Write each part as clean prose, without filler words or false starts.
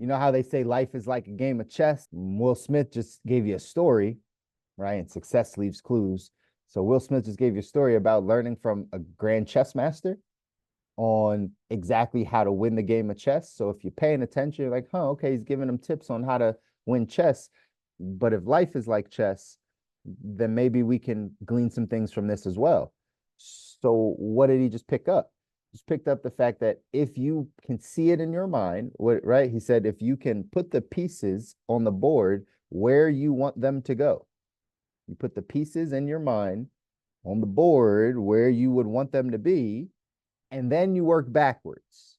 You know how they say life is like a game of chess? Will Smith just gave you a story, right? And success leaves clues. So Will Smith just gave you a story about learning from a grand chess master on exactly how to win the game of chess. So if you're paying attention, you're like, huh, okay, he's giving them tips on how to win chess. But if life is like chess, then maybe we can glean some things from this as well. So what did he just pick up? Just picked up the fact that if you can see it in your mind, right? He said, if you can put the pieces on the board where you want them to go, you put the pieces in your mind on the board where you would want them to be, and then you work backwards.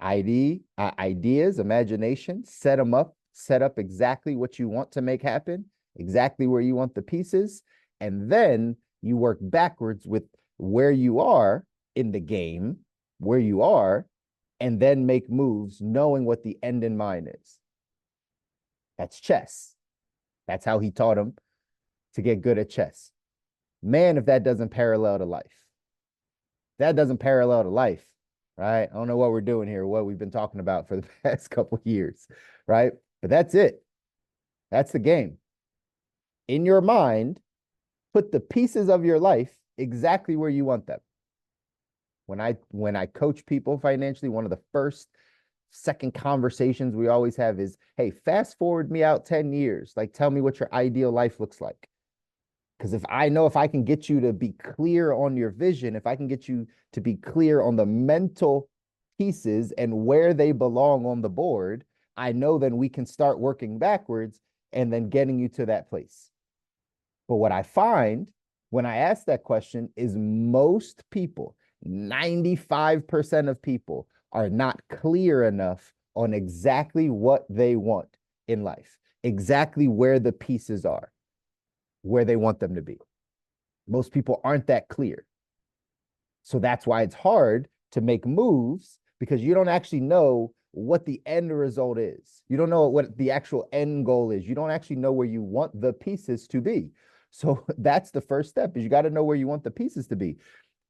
Ideas, imagination, set up exactly what you want to make happen, exactly where you want the pieces, and then you work backwards with where you are in the game, where you are, and then make moves knowing what the end in mind is. That's chess. That's how he taught him to get good at chess. Man, if that doesn't parallel to life, that doesn't parallel to life, right? I don't know what we're doing here, what we've been talking about for the past couple of years, right? But that's it. That's the game. In your mind, put the pieces of your life exactly where you want them. When I coach people financially, one of the first second conversations we always have is, hey, fast forward me out 10 years. Like, tell me what your ideal life looks like. Because if I can get you to be clear on your vision, if I can get you to be clear on the mental pieces and where they belong on the board, I know then we can start working backwards and then getting you to that place. But what I find when I ask that question is most people, 95% of people, are not clear enough on exactly what they want in life, exactly where the pieces are, where they want them to be. Most people aren't that clear. So that's why it's hard to make moves, because you don't actually know what the end result is. You don't know what the actual end goal is. You don't actually know where you want the pieces to be. So that's the first step, is you got to know where you want the pieces to be.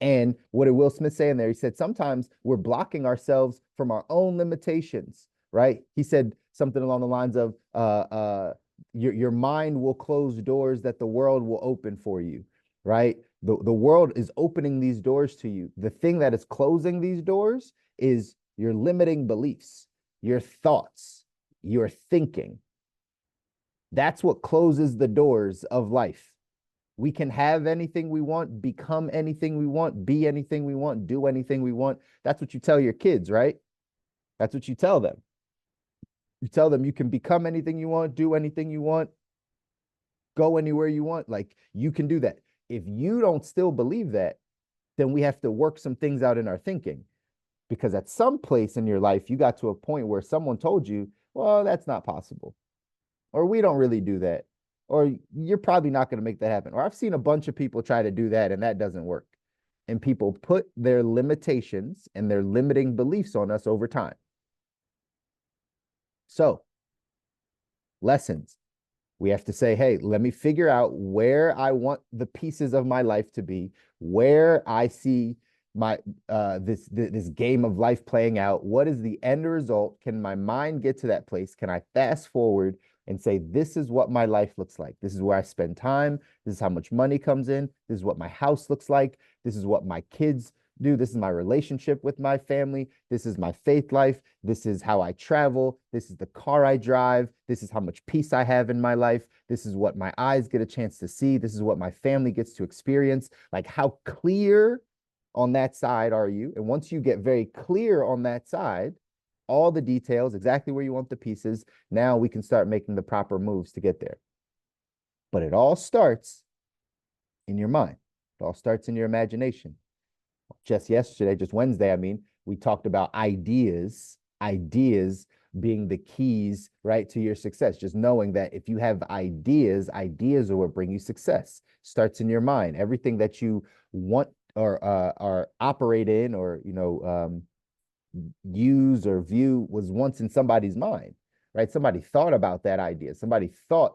And what did Will Smith say in there? He said, sometimes we're blocking ourselves from our own limitations, right? He said something along the lines of, your mind will close doors that the world will open for you, right? The world is opening these doors to you. The thing that is closing these doors is your limiting beliefs, your thoughts, your thinking. That's what closes the doors of life. We can have anything we want, become anything we want, be anything we want, do anything we want. That's what you tell your kids, right? That's what you tell them. You tell them you can become anything you want, do anything you want, go anywhere you want. Like, you can do that. If you don't still believe that, then we have to work some things out in our thinking. Because at some place in your life, you got to a point where someone told you, well, that's not possible. Or we don't really do that. Or you're probably not going to make that happen. Or I've seen a bunch of people try to do that and that doesn't work. And people put their limitations and their limiting beliefs on us over time. So, lessons. We have to say, hey, let me figure out where I want the pieces of my life to be, where I see my this game of life playing out. What is the end result? Can my mind get to that place? Can I fast forward and say, this is what my life looks like? This is where I spend time. This is how much money comes in. This is what my house looks like. This is what my kids do. This is my relationship with my family. This is my faith life. This is how I travel. This is the car I drive. This is how much peace I have in my life. This is what my eyes get a chance to see. This is what my family gets to experience. Like, how clear on that side are you? And once you get very clear on that side, all the details, exactly where you want the pieces, now we can start making the proper moves to get there. But it all starts in your mind. It all starts in your imagination. Just yesterday, just Wednesday, I mean, we talked about ideas being the keys, right, to your success. Just knowing that if you have ideas are what bring you success. Starts in your mind. Everything that you want or operate in, or use or view, was once in somebody's mind, right? Somebody thought about that idea. Somebody thought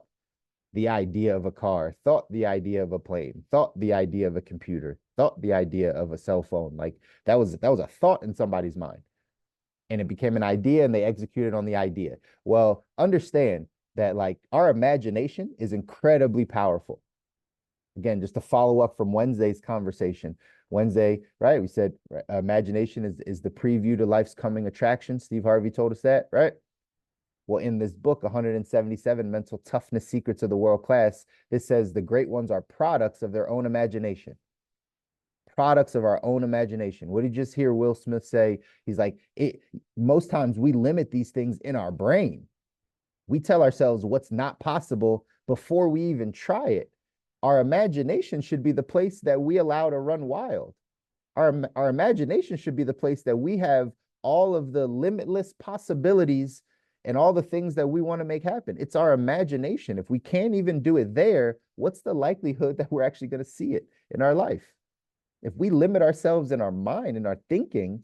the idea of a car, thought the idea of a plane, thought the idea of a computer, thought the idea of a cell phone. Like, that was a thought in somebody's mind. and it became an idea and they executed on the idea. Well, understand that like our imagination is incredibly powerful. Again, just to follow up from Wednesday's conversation. Wednesday, right? We said imagination is the preview to life's coming attraction. Steve Harvey told us that, right? Well, in this book, 177 Mental Toughness Secrets of the World Class, this says the great ones are products of their own imagination. Products of our own imagination. What did you just hear Will Smith say? He's like, most times we limit these things in our brain. We tell ourselves what's not possible before we even try it. Our imagination should be the place that we allow to run wild. Our imagination should be the place that we have all of the limitless possibilities and all the things that we want to make happen. It's our imagination. If we can't even do it there, what's the likelihood that we're actually going to see it in our life? If we limit ourselves in our mind and our thinking,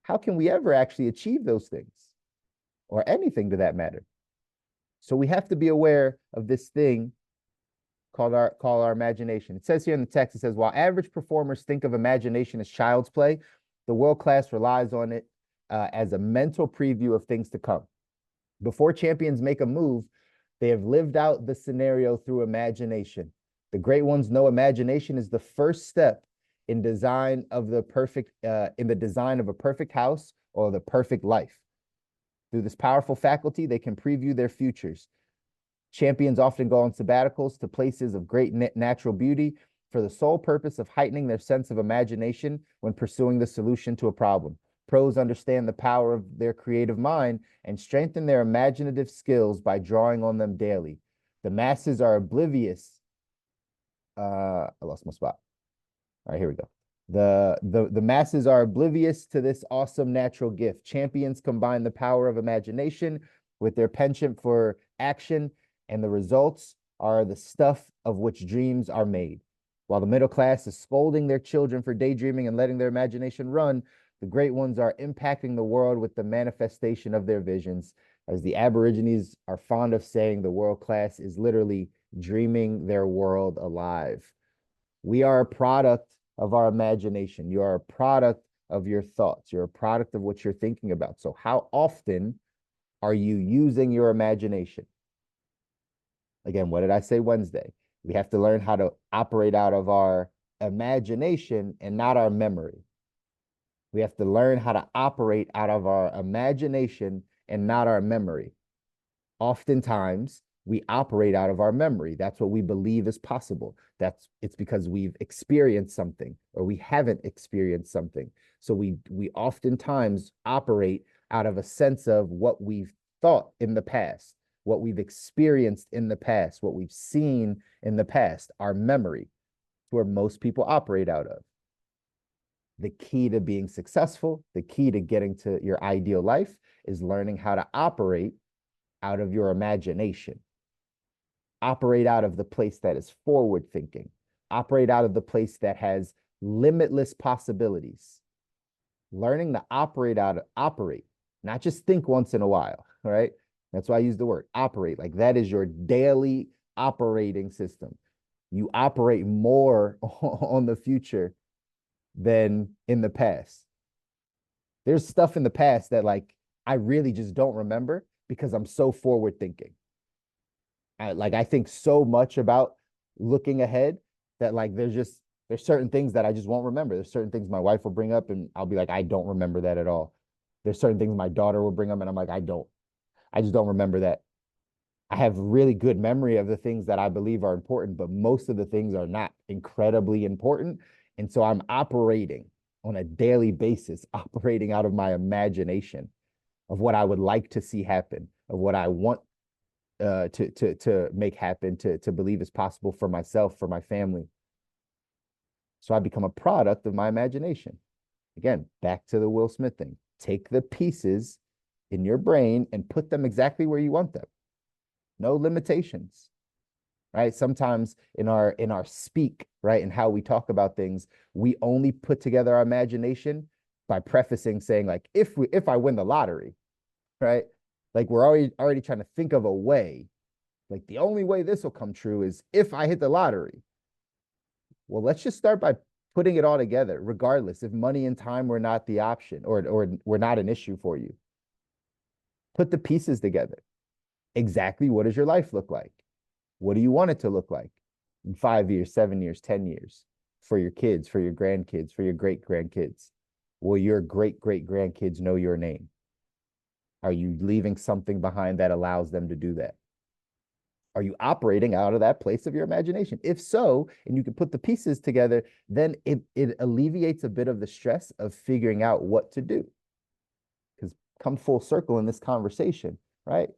how can we ever actually achieve those things or anything to that matter? So we have to be aware of this thing called our imagination. It says here in the text, it says, while average performers think of imagination as child's play, the world class relies on it as a mental preview of things to come. Before champions make a move, they have lived out the scenario through imagination. The great ones know imagination is the first step in the design of a perfect house or the perfect life. Through this powerful faculty, they can preview their futures. Champions often go on sabbaticals to places of great natural beauty for the sole purpose of heightening their sense of imagination when pursuing the solution to a problem. Pros understand the power of their creative mind and strengthen their imaginative skills by drawing on them daily. The masses are oblivious. I lost my spot. All right, here we go. The masses are oblivious to this awesome natural gift. Champions combine the power of imagination with their penchant for action, and the results are the stuff of which dreams are made. While the middle class is scolding their children for daydreaming and letting their imagination run, the great ones are impacting the world with the manifestation of their visions. As the Aborigines are fond of saying, the world class is literally dreaming their world alive. We are a product of our imagination. You are a product of your thoughts. You're a product of what you're thinking about. So how often are you using your imagination? Again, what did I say Wednesday? We have to learn how to operate out of our imagination and not our memory. We have to learn how to operate out of our imagination and not our memory. Oftentimes, we operate out of our memory. That's what we believe is possible. It's because we've experienced something or we haven't experienced something. So we oftentimes operate out of a sense of what we've thought in the past, what we've experienced in the past, what we've seen in the past, our memory, where most people operate out of. The key to being successful, the key to getting to your ideal life is learning how to operate out of your imagination. Operate out of the place that is forward thinking. Operate out of the place that has limitless possibilities. Learning to operate, not just think once in a while, all right? That's why I use the word operate. Like that is your daily operating system. You operate more on the future than in the past. There's stuff in the past that like I really just don't remember because I'm so forward thinking. I think so much about looking ahead that like there's certain things that I just won't remember. There's certain things my wife will bring up and I'll be like, I don't remember that at all. There's certain things my daughter will bring up and I'm like, I just don't remember that. I have really good memory of the things that I believe are important, but most of the things are not incredibly important. And so I'm operating on a daily basis, operating out of my imagination of what I would like to see happen, of what I want to make happen, to believe is possible for myself, for my family. So I become a product of my imagination. Again, back to the Will Smith thing. Take the pieces in your brain and put them exactly where you want them. No limitations, right? Sometimes in our speak, right, and how we talk about things, we only put together our imagination by prefacing saying like, if I win the lottery, right? Like we're already trying to think of a way. Like the only way this will come true is if I hit the lottery. Well, let's just start by putting it all together, regardless if money and time were not the option or were not an issue for you. Put the pieces together. Exactly what does your life look like? What do you want it to look like in 5 years, 7 years, 10 years for your kids, for your grandkids, for your great grandkids? Will your great great grandkids know your name? Are you leaving something behind that allows them to do that? Are you operating out of that place of your imagination? If so, and you can put the pieces together, then it alleviates a bit of the stress of figuring out what to do. Because come full circle in this conversation, right?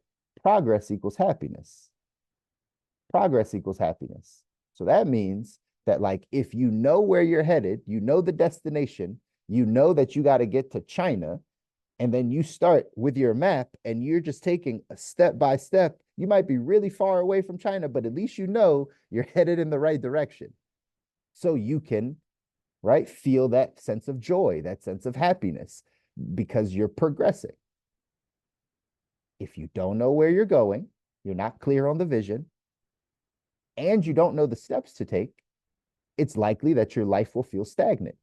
Progress equals happiness. Progress equals happiness. So that means that, like, if you know where you're headed, you know the destination, you know that you got to get to China, and then you start with your map and you're just taking a step by step. You might be really far away from China, but at least you know you're headed in the right direction. So you can, right, feel that sense of joy, that sense of happiness, because you're progressing. If you don't know where you're going, you're not clear on the vision, and you don't know the steps to take, it's likely that your life will feel stagnant.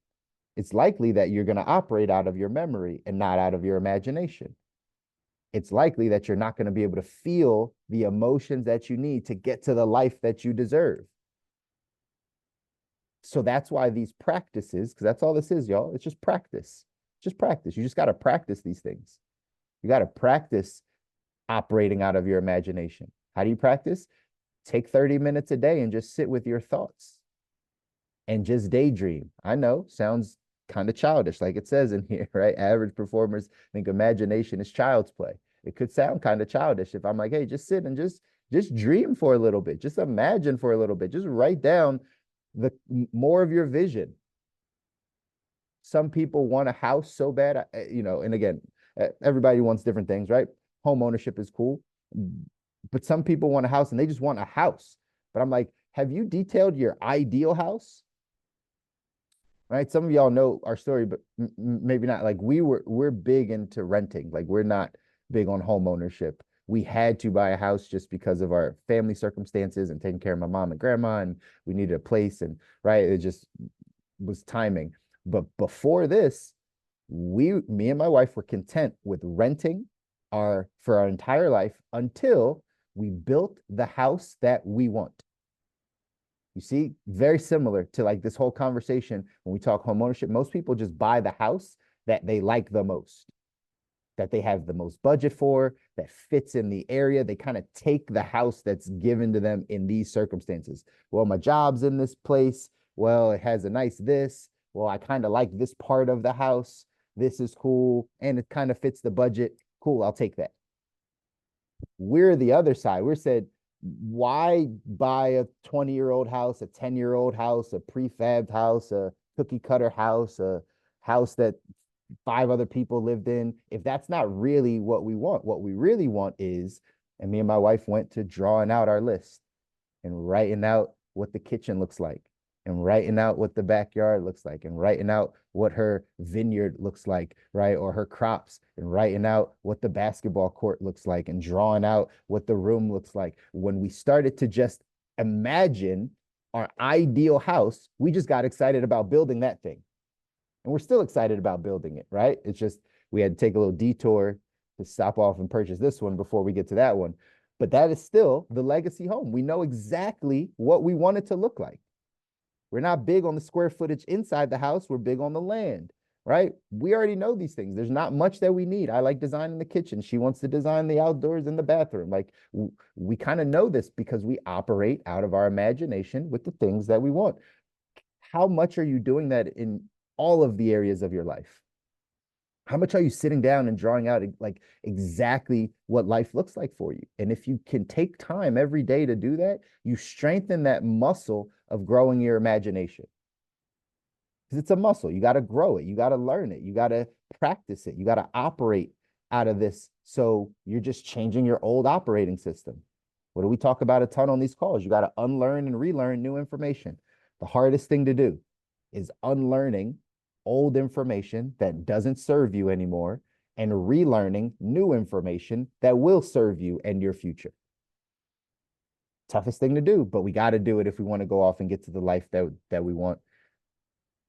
It's likely that you're going to operate out of your memory and not out of your imagination. It's likely that you're not going to be able to feel the emotions that you need to get to the life that you deserve. So that's why these practices, because that's all this is, y'all, it's just practice. Just practice. You just got to practice these things. You got to practice operating out of your imagination. How do you practice? Take 30 minutes a day and just sit with your thoughts and just daydream. I know, sounds kind of childish, like it says in here, right? Average performers think imagination is child's play. It could sound kind of childish if I'm like, hey, just sit and just dream for a little bit, just imagine for a little bit, just write down the more of your vision. Some people want a house so bad, and again, everybody wants different things, right? Home ownership is cool, but some people want a house and they just want a house. But I'm like, have you detailed your ideal house? Right? Some of y'all know our story, but maybe not. Like we're big into renting. Like we're not big on home ownership. We had to buy a house just because of our family circumstances and taking care of my mom and grandma, and we needed a place. And right, it just was timing. But before this, me and my wife were content with renting for our entire life until we built the house that we want. You see, very similar to like this whole conversation when we talk home ownership. Most people just buy the house that they like the most, that they have the most budget for, that fits in the area. They kind of take the house that's given to them in these circumstances. Well, my job's in this place. Well, it has a nice this. Well, I kind of like this part of the house. This is cool. And it kind of fits the budget. Cool, I'll take that. We're the other side. We're said, why buy a 20-year-old house, a 10-year-old house, a prefabbed house, a cookie cutter house, a house that 5 other people lived in, if that's not really what we want? What we really want is, and me and my wife went to drawing out our list and writing out what the kitchen looks like, and writing out what the backyard looks like, and writing out what her vineyard looks like, right? Or her crops, and writing out what the basketball court looks like, and drawing out what the room looks like. When we started to just imagine our ideal house, we just got excited about building that thing. And we're still excited about building it, right? It's just, we had to take a little detour to stop off and purchase this one before we get to that one. But that is still the legacy home. We know exactly what we want it to look like. We're not big on the square footage inside the house. We're big on the land, right? We already know these things. There's not much that we need. I like designing the kitchen. She wants to design the outdoors in the bathroom. Like we kind of know this because we operate out of our imagination with the things that we want. How much are you doing that in all of the areas of your life? How much are you sitting down and drawing out like exactly what life looks like for you? And if you can take time every day to do that, you strengthen that muscle of growing your imagination. Because it's a muscle. You got to grow it. You got to learn it. You got to practice it. You got to operate out of this. So you're just changing your old operating system. What do we talk about a ton on these calls? You got to unlearn and relearn new information. The hardest thing to do is unlearning old information that doesn't serve you anymore and relearning new information that will serve you and your future. Toughest thing to do, but we got to do it if we want to go off and get to the life that we want.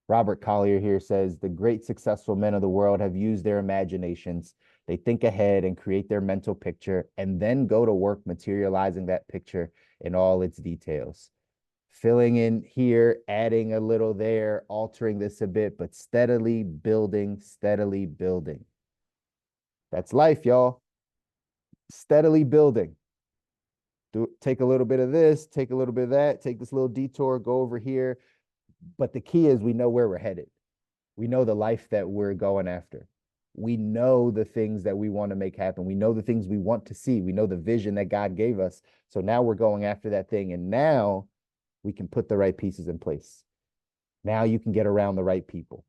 Robert Collier here says the great successful men of the world have used their imaginations. They think ahead and create their mental picture and then go to work materializing that picture in all its details. Filling in here, adding a little there, altering this a bit, but steadily building, steadily building. That's life, y'all. Steadily building. Take a little bit of this, take a little bit of that, take this little detour, go over here. But the key is we know where we're headed. We know the life that we're going after. We know the things that we want to make happen. We know the things we want to see. We know the vision that God gave us. So now we're going after that thing. And now we can put the right pieces in place. Now you can get around the right people.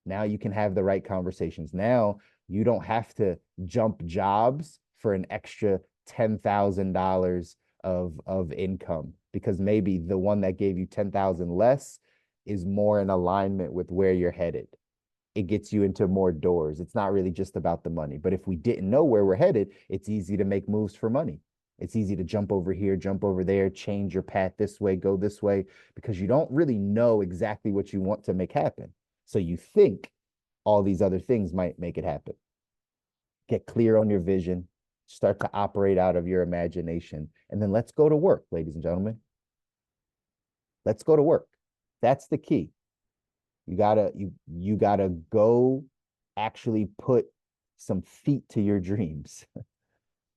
Now you can have the right conversations. Now you don't have to jump jobs for an extra $10,000 of income, because maybe the one that gave you 10,000 less is more in alignment with where you're headed. It gets you into more doors. It's not really just about the money. But if we didn't know where we're headed, it's easy to make moves for money. It's easy to jump over here, jump over there, change your path this way, go this way, because you don't really know exactly what you want to make happen. So you think all these other things might make it happen. Get clear on your vision, start to operate out of your imagination, and then let's go to work, ladies and gentlemen. Let's go to work. That's the key. You gotta go actually put some feet to your dreams,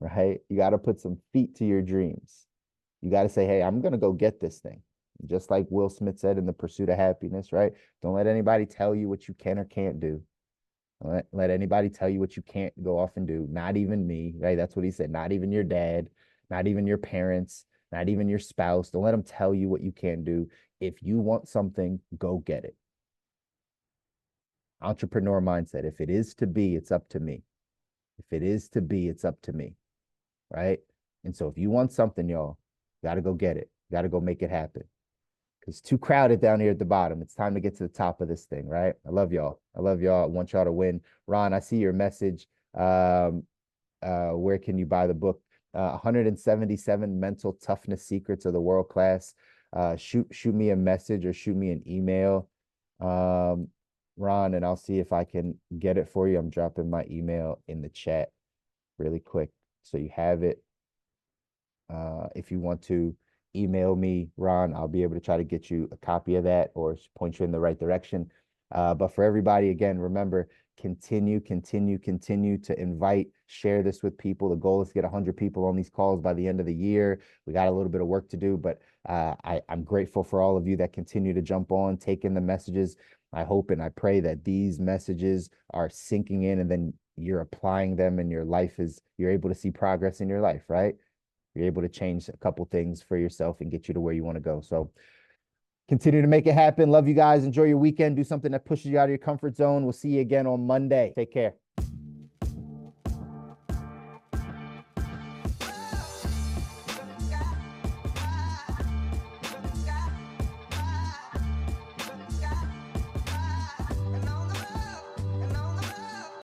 right? You gotta put some feet to your dreams. You gotta say, hey, I'm gonna go get this thing. Just like Will Smith said in The Pursuit of Happiness, right? Don't let anybody tell you what you can or can't do. Don't let anybody tell you what you can't go off and do. Not even me, right? That's what he said. Not even your dad, not even your parents, not even your spouse. Don't let them tell you what you can't do. If you want something, go get it. Entrepreneur mindset. If it is to be, it's up to me. If it is to be, it's up to me, right? And so if you want something, y'all, got to go get it. Got to go make it happen. Because it's too crowded down here at the bottom. It's time to get to the top of this thing, right? I love y'all. I love y'all. I want y'all to win. Ron, I see your message. Where can you buy the book? 177 Mental Toughness Secrets of the World Class. Shoot me a message or shoot me an email, Ron, and I'll see if I can get it for you. I'm dropping my email in the chat really quick so you have it. If you want to email me, Ron, I'll be able to try to get you a copy of that or point you in the right direction. But for everybody, again, remember, continue to invite, share this with people. The goal is to get 100 people on these calls by the end of the year. We got a little bit of work to do, but I'm grateful for all of you that continue to jump on, take in the messages. I hope and I pray that these messages are sinking in and then you're applying them in your life, you're able to see progress in your life, right? You're able to change a couple things for yourself and get you to where you want to go. So continue to make it happen. Love you guys. Enjoy your weekend. Do something that pushes you out of your comfort zone. We'll see you again on Monday. Take care.